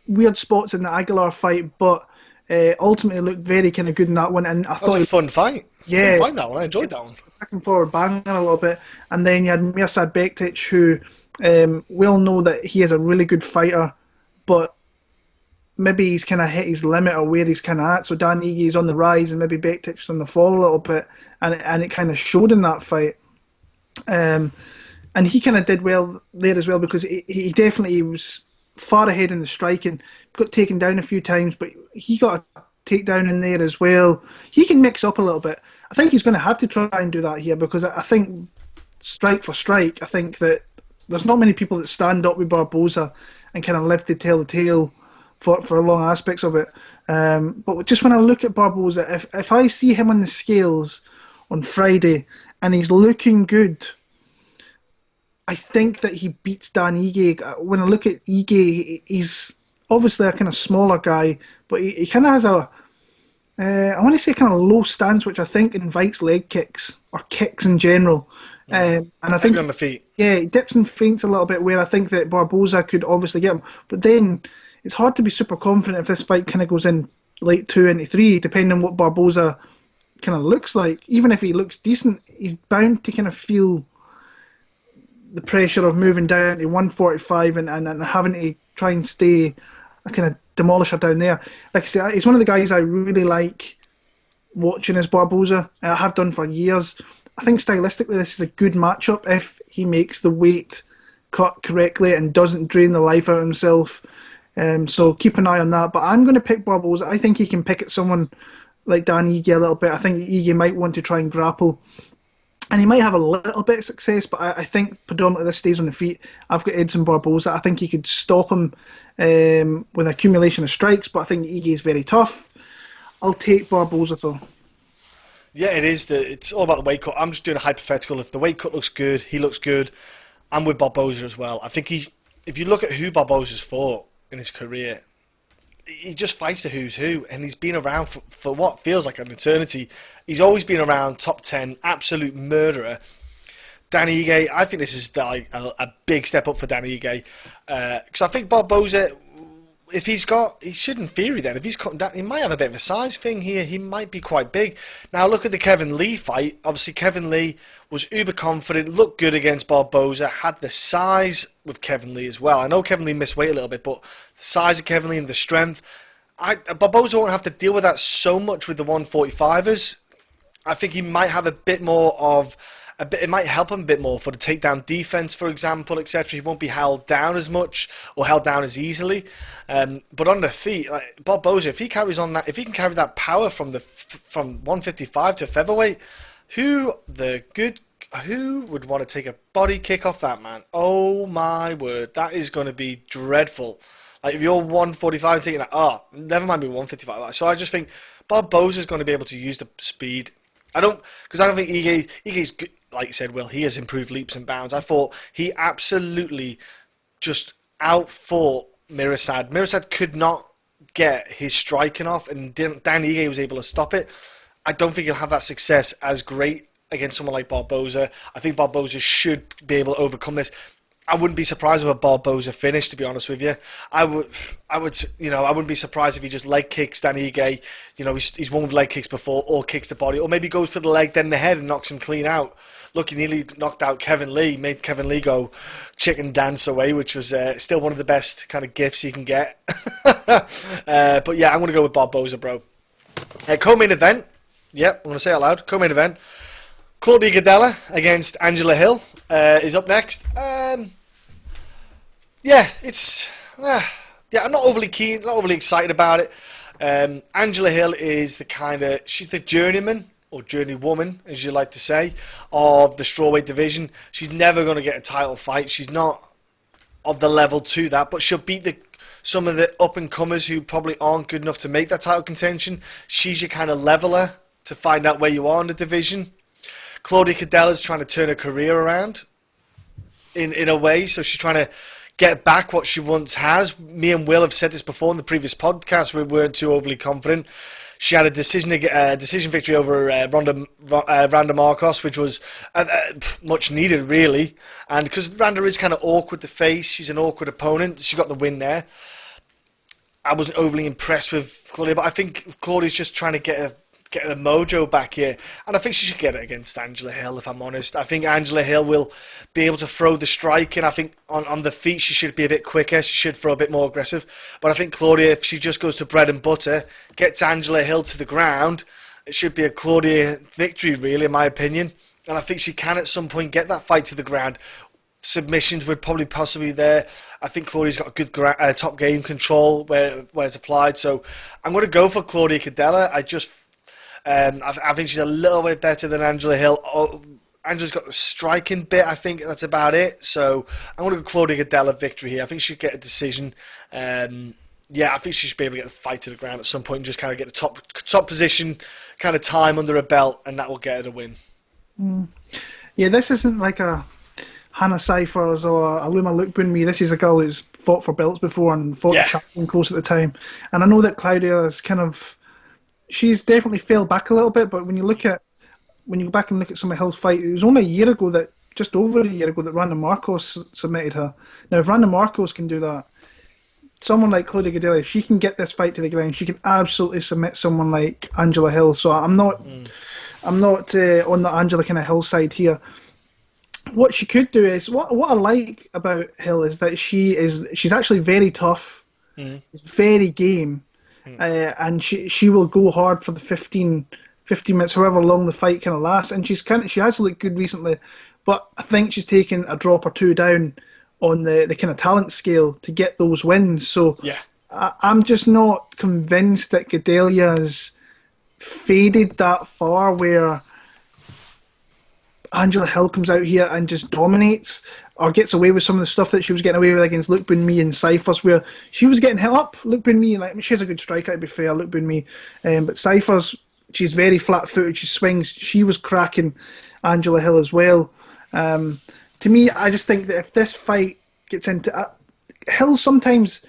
Speaker 2: weird spots in the Aguilar fight, but ultimately looked very kind of good in that one. And I thought
Speaker 1: it was a fun fight.
Speaker 2: Yeah,
Speaker 1: fun fight, that one. I enjoyed that one.
Speaker 2: Back and forward banging a little bit, and then you had Mirsad Bektic, who we all know that he is a really good fighter, but maybe he's kind of hit his limit of where he's kind of at. So Dan Ige is on the rise, and maybe Bektic's on the fall a little bit, and it kind of showed in that fight. And he kind of did well there as well, because he definitely was far ahead in the striking. Got taken down a few times, but he got a takedown in there as well. He can mix up a little bit. I think he's going to have to try and do that here, because I think strike for strike, I think that there's not many people that stand up with Barboza and kind of live to tell the tale for long aspects of it. But just when I look at Barboza, if I see him on the scales on Friday and he's looking good, I think that he beats Dan Ige. When I look at Ige, he's obviously a kind of smaller guy, but he kind of has I want to say kind of low stance, which I think invites leg kicks or kicks in general. And I think
Speaker 1: on the feet.
Speaker 2: Yeah, he dips and feints a little bit, where I think that Barboza could obviously get him. But then it's hard to be super confident if this fight kind of goes in late 2 into 3, depending on what Barboza kind of looks like. Even if he looks decent, he's bound to kind of feel the pressure of moving down to 145 and having to try and stay a kind of demolisher down there. Like I said, he's one of the guys I really like watching as Barboza. I have done for years. I think stylistically this is a good matchup if he makes the weight cut correctly and doesn't drain the life out of himself. So keep an eye on that. But I'm going to pick Barboza. I think he can pick at someone like Dan Ige a little bit. I think Ige might want to try and grapple. And he might have a little bit of success, but I think predominantly this stays on the feet. I've got Edson Barboza. I think he could stop him with an accumulation of strikes, but I think Ige is very tough. I'll take Barboza though.
Speaker 1: Yeah, it is. It's all about the weight cut. I'm just doing a hypothetical. If the weight cut looks good, he looks good. I'm with Barboza as well. I think if you look at who Barboza's fought in his career, he just fights the who's who, and he's been around for what feels like an eternity. He's always been around top 10, absolute murderer. Dan Ige, I think this is like a big step up for Dan Ige, because I think Barboza, if he should in theory then, if he's cutting down, he might have a bit of a size thing here. He might be quite big. Now look at the Kevin Lee fight. Obviously Kevin Lee was uber confident, looked good against Barboza, had the size with Kevin Lee as well. I know Kevin Lee missed weight a little bit, but the size of Kevin Lee and the strength, Barboza won't have to deal with that so much with the 145ers. I think he might have a bit more of it might help him a bit more for the takedown defense, for example, etc. He won't be held down as much or held down as easily. But on the feet, like Barboza, if he carries on that, if he can carry that power from 155 to featherweight, who would want to take a body kick off that man? Oh my word, that is going to be dreadful. Like if you're 145 taking that, never mind being 155. So I just think Barboza's going to be able to use the speed. I don't think Ige's good. Like you said, Will, he has improved leaps and bounds. I thought he absolutely just outfought Mirsad. Mirsad could not get his striking off, and Dan Ige was able to stop it. I don't think he'll have that success as great against someone like Barboza. I think Barboza should be able to overcome this. I wouldn't be surprised with a Barboza finish, to be honest with you. I would, I wouldn't be surprised if he just leg kicks Danny Ige. He's won with leg kicks before, or kicks the body, or maybe goes for the leg, then the head, and knocks him clean out. Look, he nearly knocked out Kevin Lee, made Kevin Lee go chicken dance away, which was still one of the best kind of gifts you can get. But yeah, I'm going to go with Barboza, bro. Co-main event. Yep, I'm going to say it out loud. Co-main event. Claudia Gadelha against Angela Hill is up next. I'm not overly keen, not overly excited about it. Angela Hill is she's the journeyman, or journeywoman, as you like to say, of the strawweight division. She's never going to get a title fight. She's not of the level to that, but she'll beat some of the up-and-comers who probably aren't good enough to make that title contention. She's your kind of leveler to find out where you are in the division. Claudia Gadelha's trying to turn her career around in a way, so she's trying to get back what she once has. Me and Will have said this before in the previous podcast. We weren't too overly confident. She had a decision victory over Randa Marcos, which was much needed, really. And because Randa is kind of awkward to face, she's an awkward opponent. She got the win there. I wasn't overly impressed with Claudia, but I think Claudia's just trying to get a mojo back here, and I think she should get it against Angela Hill, if I'm honest. I think Angela Hill will be able to throw the strike, and I think on the feet she should be a bit quicker, she should throw a bit more aggressive, but I think Claudia, if she just goes to bread and butter, gets Angela Hill to the ground, it should be a Claudia victory, really, in my opinion, and I think she can at some point get that fight to the ground. Submissions would probably possibly there. I think Claudia's got a good top game control where it's applied, so I'm going to go for Claudia Gadelha. I think she's a little bit better than Angela Hill. Angela's got the striking bit, I think that's about it. So I'm going to go Claudia Gadelha victory here. I think she should get a decision. I think she should be able to get the fight to the ground at some point and just kind of get the top position kind of time under her belt, and that will get her the win.
Speaker 2: Yeah, this isn't like a Hannah Cyphers or a Luma Lukbunmi. This is a girl who's fought for belts before and fought the champion close at the time. And I know that Claudia is she's definitely fell back a little bit, but when you go back and look at some of Hill's fight, it was only just over a year ago that Randa Marcos submitted her. Now, if Randa Marcos can do that, someone like Claudia Gadelha, if she can get this fight to the ground, she can absolutely submit someone like Angela Hill. So I'm not on the Angela kind of Hill side here. What she could do is, what I like about Hill is that she's actually very tough, very game. And she will go hard for the 15 minutes, however long the fight kind of lasts. And she has looked good recently, but I think she's taken a drop or two down on the kind of talent scale to get those wins. So I'm just not convinced that Gadelha's faded that far where Angela Hill comes out here and just dominates or gets away with some of the stuff that she was getting away with against Lukbunmi and Cyphers, where she was getting hit up. Lukbunmi, she has a good striker, to be fair, Lukbunmi, but Cyphers, she's very flat-footed, she swings, she was cracking Angela Hill as well. To me, I just think that if this fight gets into... Hill sometimes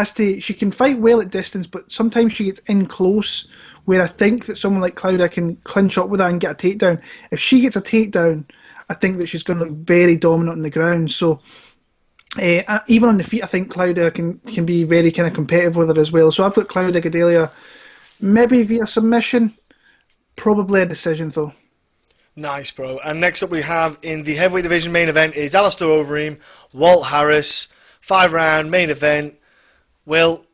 Speaker 2: she can fight well at distance, but sometimes she gets in close, where I think that someone like Claudia can clinch up with her and get a takedown. If she gets a takedown, I think that she's going to look very dominant on the ground. So even on the feet, I think Claudia can be very kind of competitive with her as well. So I've got Claudia Gadelha, maybe via submission, probably a decision though.
Speaker 1: Nice, bro. And next up we have in the heavyweight division main event is Alistair Overeem, Walt Harris, 5-round main event. Will,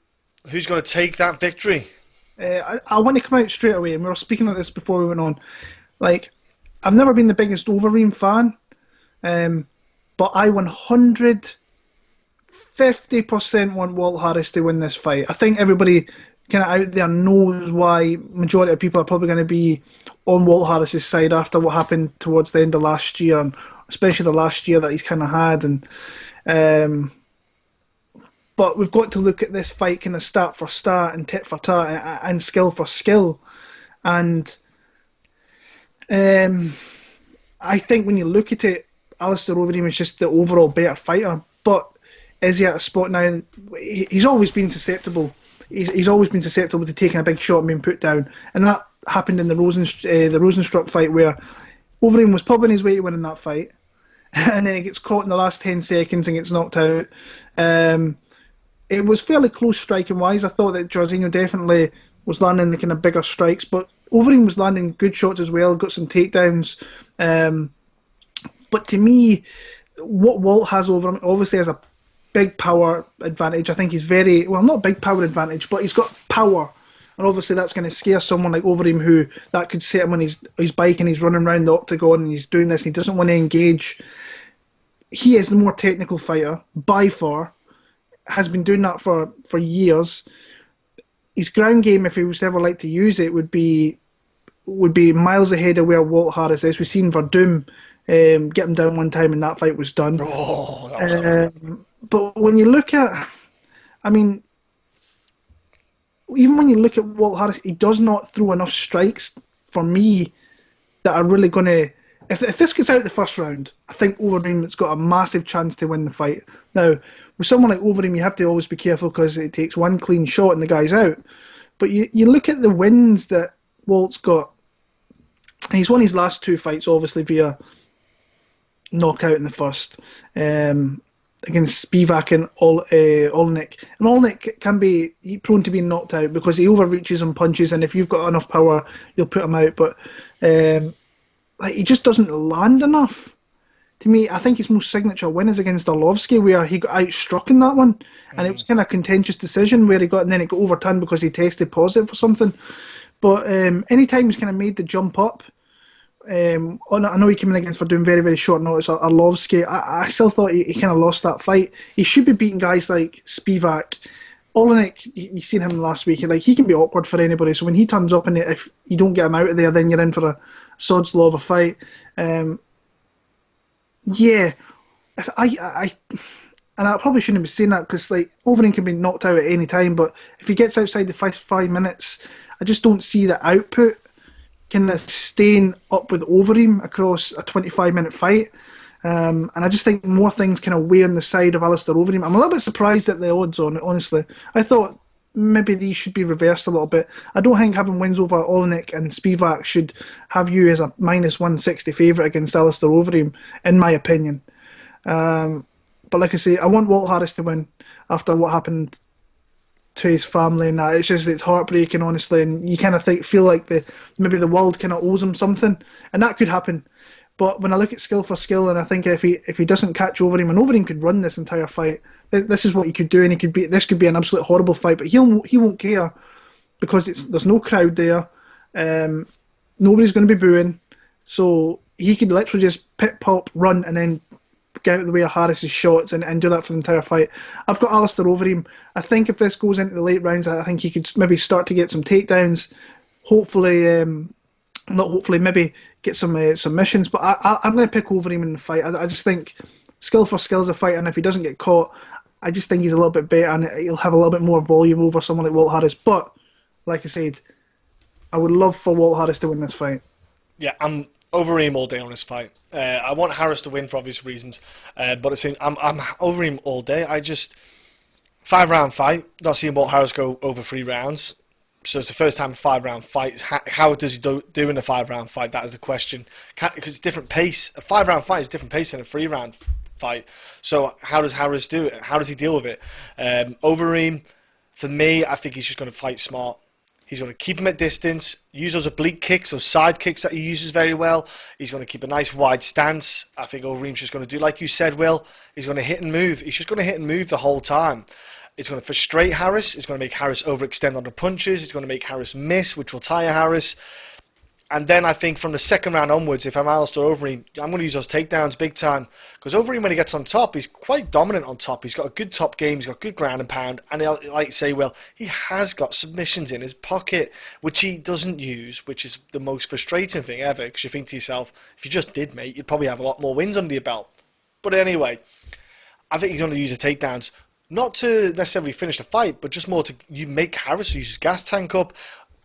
Speaker 1: who's going to take that victory?
Speaker 2: I want to come out straight away, and we were speaking of this before we went on. Like, I've never been the biggest Overeem fan, but I 150% want Walt Harris to win this fight. I think everybody kind of out there knows why majority of people are probably going to be on Walt Harris's side after what happened towards the end of last year, and especially the last year that he's kind of had. And but we've got to look at this fight kind of start for start and tit for tat and skill for skill. And I think when you look at it, Alistair Overeem is just the overall better fighter. But is he at a spot now? He's always been susceptible. He's always been susceptible to taking a big shot and being put down. And that happened in the Rosenstruck fight, where Overeem was pulling his way to winning that fight. and then he gets caught in the last 10 seconds and gets knocked out. It was fairly close striking-wise. I thought that Jorginho definitely was landing the kind of bigger strikes, but Overeem was landing good shots as well, got some takedowns. But to me, what Walt has over him obviously has a big power advantage. I think he's very, well, not big power advantage, but he's got power. And obviously that's going to scare someone like Overeem, who that could set him on his bike and he's running around the octagon and he's doing this and he doesn't want to engage. He is the more technical fighter, by far. Has been doing that for years. His ground game, if he was ever like to use it, would be miles ahead of where Walt Harris is. We've seen Verdum get him down one time and that fight was done.
Speaker 1: Oh, that was done.
Speaker 2: But when you look at, I mean, even when you look at Walt Harris, he does not throw enough strikes for me that are really going to... If this gets out the first round, I think Overeem's got a massive chance to win the fight. Now, with someone like Overeem, you have to always be careful because it takes one clean shot and the guy's out. But you look at the wins that Walt's got. He's won his last two fights, obviously, via knockout in the first against Spivak and Olenek. And Olenek can be prone to being knocked out because he overreaches and punches, and if you've got enough power, you'll put him out. But he just doesn't land enough. To me, I think his most signature win is against Arlovsky, where he got outstruck in that one, and it was kind of a contentious decision where and then it got overturned because he tested positive for something. But anytime he's kind of made the jump up, I know he came in against for doing very, very short notice. Arlovsky, I still thought he kind of lost that fight. He should be beating guys like Spivak. Olenek, you've seen him last week. He can be awkward for anybody. So when he turns up and if you don't get him out of there, then you're in for a sod's law of a fight. And I probably shouldn't be saying that because Overeem can be knocked out at any time, but if he gets outside the first 5 minutes, I just don't see the output kind of staying up with Overeem across a 25-minute fight. And I just think more things kind of weigh on the side of Alistair Overeem. I'm a little bit surprised at the odds on it, honestly. I thought maybe these should be reversed a little bit. I don't think having wins over Olenek and Spivak should have you as a minus 160 favourite against Alistair Overeem, in my opinion. But like I say, I want Walt Harris to win after what happened to his family and that. It's heartbreaking, honestly, and you kind of feel like maybe the world kind of owes him something, and that could happen. But when I look at skill for skill, and I think if he doesn't catch Overeem, and Overeem could run this entire fight, this is what he could do, and this could be an absolute horrible fight, but he won't care because there's no crowd there, nobody's going to be booing, so he could literally just pit, pop, run, and then get out of the way of Harris's shots and do that for the entire fight. I've got Alistair Overeem. I think if this goes into the late rounds, I think he could maybe start to get some takedowns. Hopefully, maybe get some submissions. But I'm going to pick Overeem in the fight. I just think skill for skill is a fight, and if he doesn't get caught, I just think he's a little bit better and he'll have a little bit more volume over someone like Walt Harris. But, like I said, I would love for Walt Harris to win this fight.
Speaker 1: Yeah, I'm Overeem all day on this fight. I want Harris to win for obvious reasons, but I'm Overeem all day. 5-round fight. Not seeing Walt Harris go over 3 rounds. So it's the first time a 5-round fight. How does he do in a 5-round fight? That is the question. Because it's different pace. A 5-round fight is different pace than a 3-round fight. So how does Harris do it? How does he deal with it? Overeem, for me, I think he's just going to fight smart. He's going to keep him at distance, use those oblique kicks, those side kicks that he uses very well. He's going to keep a nice wide stance. I think Overeem's just going to do, like you said, Will, he's going to hit and move. He's just going to hit and move the whole time. It's going to frustrate Harris. It's going to make Harris overextend on the punches. It's going to make Harris miss, which will tire Harris. And then I think from the second round onwards, if I'm Alistair Overeem, I'm going to use those takedowns big time. Because Overeem, when he gets on top, he's quite dominant on top. He's got a good top game. He's got good ground and pound. And like you say, well, he has got submissions in his pocket, which he doesn't use, which is the most frustrating thing ever. Because you think to yourself, if you just did, mate, you'd probably have a lot more wins under your belt. But anyway, I think he's going to use the takedowns. Not to necessarily finish the fight, but just more to make Harris use his gas tank up.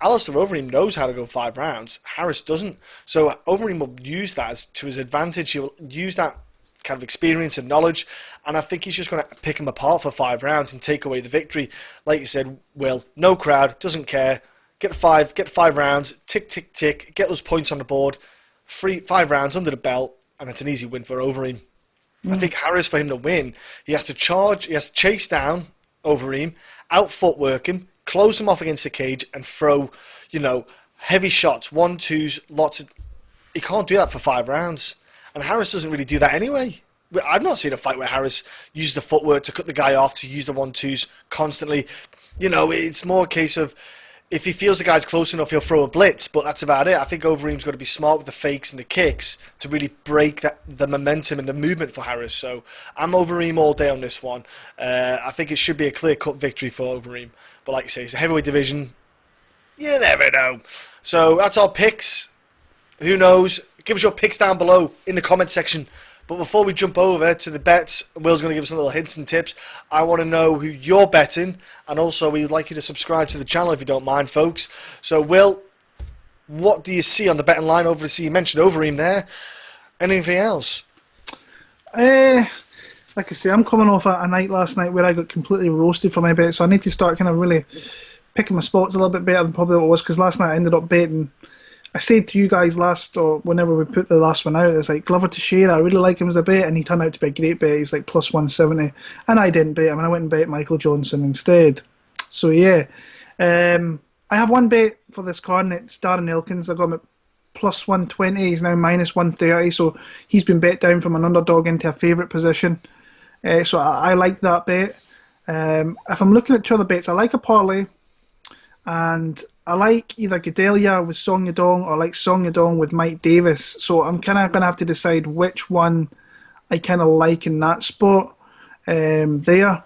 Speaker 1: Alistair Overeem knows how to go 5 rounds. Harris doesn't. So Overeem will use that to his advantage. He'll use that kind of experience and knowledge. And I think he's just going to pick him apart for 5 rounds and take away the victory. Like you said, Will, no crowd, doesn't care. Get 5 rounds, tick, tick, tick. Get those points on the board. 5 rounds under the belt. And it's an easy win for Overeem. I think Harris, for him to win, he has to charge, he has to chase down Overeem, out footwork him, close him off against the cage, and throw, heavy shots, 1-2s, lots of... He can't do that for 5 rounds. And Harris doesn't really do that anyway. I've not seen a fight where Harris uses the footwork to cut the guy off, to use the 1-2s constantly. It's more a case of, if he feels the guy's close enough, he'll throw a blitz, but that's about it. I think Overeem's got to be smart with the fakes and the kicks to really break the momentum and the movement for Harris. So I'm Overeem all day on this one. I think it should be a clear-cut victory for Overeem. But like you say, it's a heavyweight division. You never know. So that's our picks. Who knows? Give us your picks down below in the comment section. But before we jump over to the bets, Will's going to give us some little hints and tips. I want to know who you're betting, and also we'd like you to subscribe to the channel if you don't mind, folks. So, Will, what do you see on the betting line? Obviously, you mentioned Overeem there. Anything else?
Speaker 2: Like I say, I'm coming off a night last night where I got completely roasted for my bet, so I need to start kind of really picking my spots a little bit better than probably what it was, because last night I ended up betting... I said to you guys whenever we put the last one out, it's like Glover Teixeira, I really like him as a bet, and he turned out to be a great bet. He was like plus 170, and I didn't bet him, and I went and bet Michael Johnson instead. So yeah, I have one bet for this card, and it's Darren Elkins. I got him at plus 120. He's now minus 130, so he's been bet down from an underdog into a favourite position. So I like that bet. If I'm looking at 2 other bets, I like a parlay, and I like either Gadelha with Song Yadong or like Song Yadong with Mike Davis. So I'm kind of going to have to decide which one I kind of like in that spot there.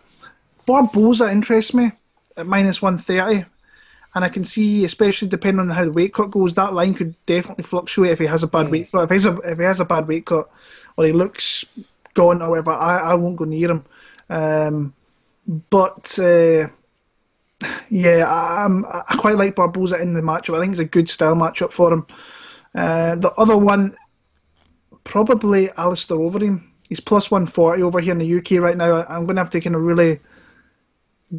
Speaker 2: Barboza interests me at minus 130. And I can see, especially depending on how the weight cut goes, that line could definitely fluctuate if he has a bad weight cut. If he has a bad weight cut or he looks gone or whatever, I won't go near him. Yeah, I quite like Barboza in the matchup. I think it's a good style matchup for him. The other one, probably Alistair Overeem. He's plus 140 over here in the UK right now. I'm going to have to kind of really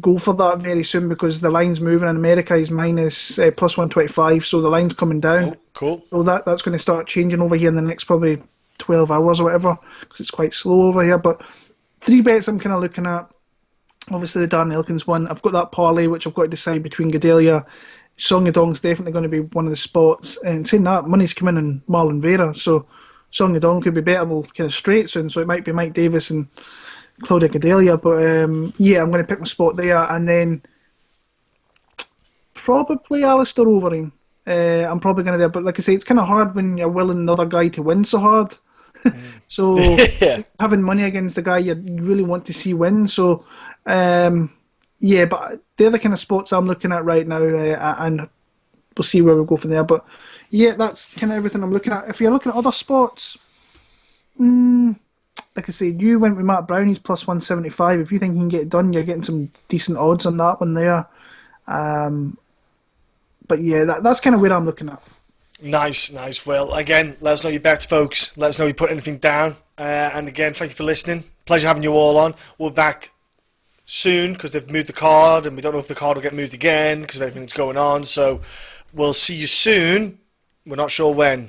Speaker 2: go for that very soon because the line's moving. In America, he's minus plus 125, so the line's coming down.
Speaker 1: Oh, cool.
Speaker 2: So that's going to start changing over here in the next probably 12 hours or whatever, because it's quite slow over here. But 3 bets I'm kind of looking at. Obviously, the Darren Elkins one. I've got that parlay, which I've got to decide between Gadelha. Song Yadong's definitely going to be one of the spots. And saying that, money's coming in Marlon Vera. So Song Yadong could be bettable kind of straight soon. So it might be Mike Davis and Claudia Gadelha. But yeah, I'm going to pick my spot there. And then probably Alistair Overeem. I'm probably going to do it. But like I say, it's kind of hard when you're willing another guy to win so hard. So having money against the guy you really want to see win. So yeah, but they're the kind of spots I'm looking at right now, and we'll see where we go from there. But yeah, that's kind of everything I'm looking at. If you're looking at other spots, like I said, you went with Matt Brown. He's plus 175. If you think you can get it done, you're getting some decent odds on that one there. But yeah, that's kind of where I'm looking at.
Speaker 1: Nice. Well, again, let us know your bets, folks. Let us know you put anything down. And again, thank you for listening. Pleasure having you all on. We're back soon because they've moved the card, and we don't know if the card will get moved again because of everything that's going on. So we'll see you soon. We're not sure when.